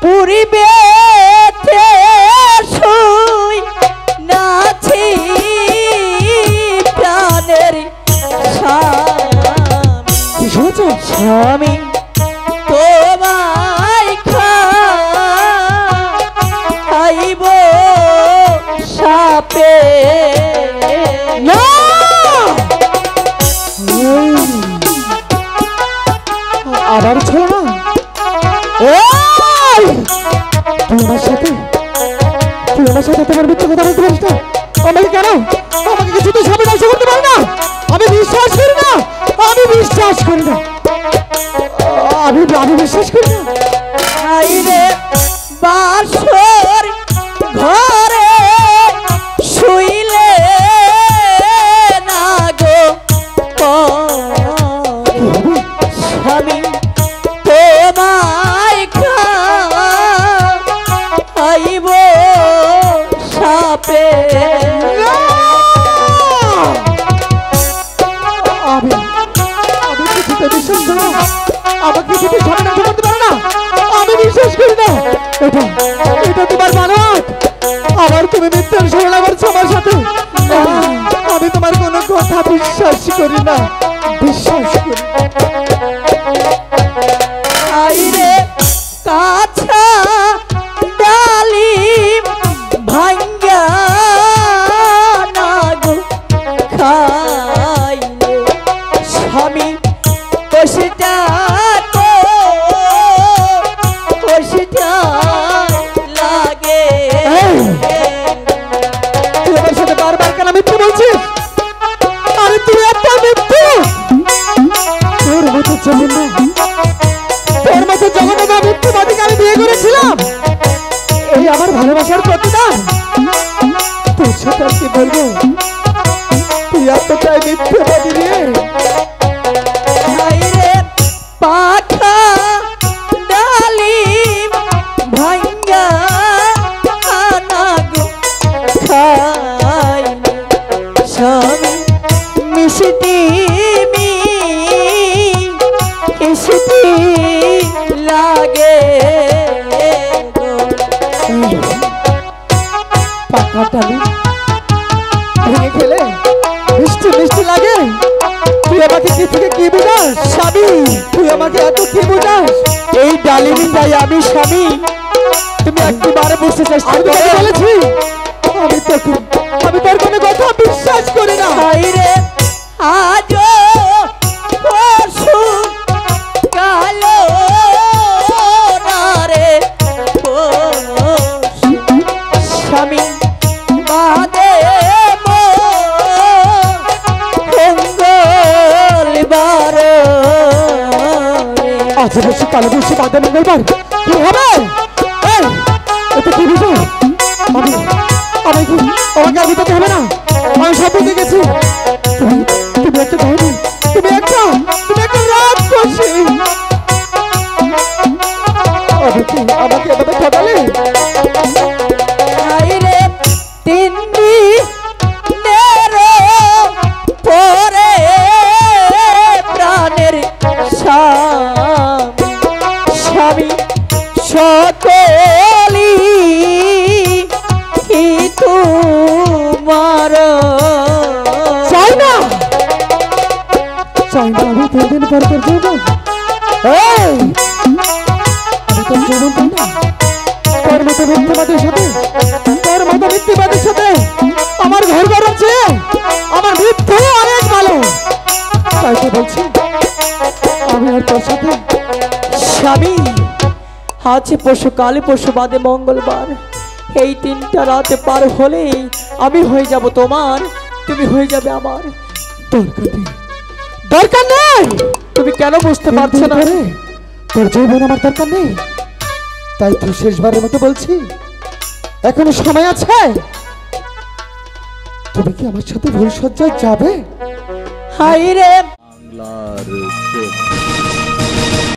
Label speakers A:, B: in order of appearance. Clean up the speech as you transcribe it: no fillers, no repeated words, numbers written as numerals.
A: পরিবেতে শুই নাছি প্রাণের স্বামী তোমায় খাইব সাপে না
B: আবার ছিল না তোমার সাথে তোমার মিথ্যে কথা বলতে পারিস না আমাকে কেন আমাকে কিছু তো সামনে নষ্ট করতে পারি না আমি বিশ্বাস করি না আমি বিশ্বাস করি না
A: আইরে বাসর ঘরে শুইলে না গো স্বামী তোমায় খাইব সাপে
B: আমাকে যদি সামনে করতে পারে না আমি বিশ্বাস করি না এটা তোমার মানত আবার তুমি মিথ্যার শরণা করছো আমার সাথে আমি তোমার কোনো কথা বিশ্বাস করি না বিশ্বাস করি
A: আইরে কাছা ডালিম ভাঙ্গা না গো খাইলে স্বামী কষিটা লাগে
B: তুই আমার সাথে বারবার কেন মিথ্যে বলছিস আরে তুই একটা মিথ্যে তোর মতো জঘন্য মিথ্যেবাদীকে আমি বিয়ে করেছিলাম এই আমার ভালোবাসার প্রতিদান তোর সাথে আর কি বলবো তুই এতটাই মিথ্যেবাদী রে
A: পাখা ডালিম ভাঙ্গা না গো খাইলে স্বামী মিষ্টি লাগে
B: পাখা ডালিম ভেঙে খেলে মিষ্টি লাগে তুই আমাকে কি থেকে কি বোঝাস স্বামী তুই আমাকে এত কি বোঝাস এই ডালিমি তাই আমি স্বামী তুমি একবারে বুঝতে চেষ্টা করে বলেছি আমি তোর কোনো কথা বিশ্বাস করি না
A: রে আজ পরশু কালো না রে স্বামী বাদে
B: আজ বসে কালো বসে বাদে মঙ্গলবার কি হবে এটা কি বিষয় আমাকে আর বুঝতে হবে না আমি সব বুঝে গেছি তুমি একটা ধরো তুমি একটা রাত করছি আমাকে এভাবে ঠকালে
A: রে 3 দিনের পরে প্রাণের স্বামী সকলি তোমার
B: চাই না আমি 3 দিন পর তোর জীবন আমি তোর জীবন চাই না তোর মতো মিথ্যেবাদীর সাথে আমার ঘর গড়ছে আমার মিথ্যে অনেক ভালো তাই তো বলছি আমি আর তোর সাথে
A: স্বামী আছে পরশুকালে পরশু বাদে মঙ্গলবার এই 3টা রাতে পার হলেই আমি হয়ে যাব তোমার তুমি হয়ে যাবে আমার
B: দরকার নেই
A: তুমি কেন বুঝতে পারছো না
B: তোর জীবন আমার দরকার নেই তাই তো শেষবারের মতো বলছি এখনো সময় আছে তুমি কি আমার সাথে ভুল সজ্জায় যাবে
A: হাই রে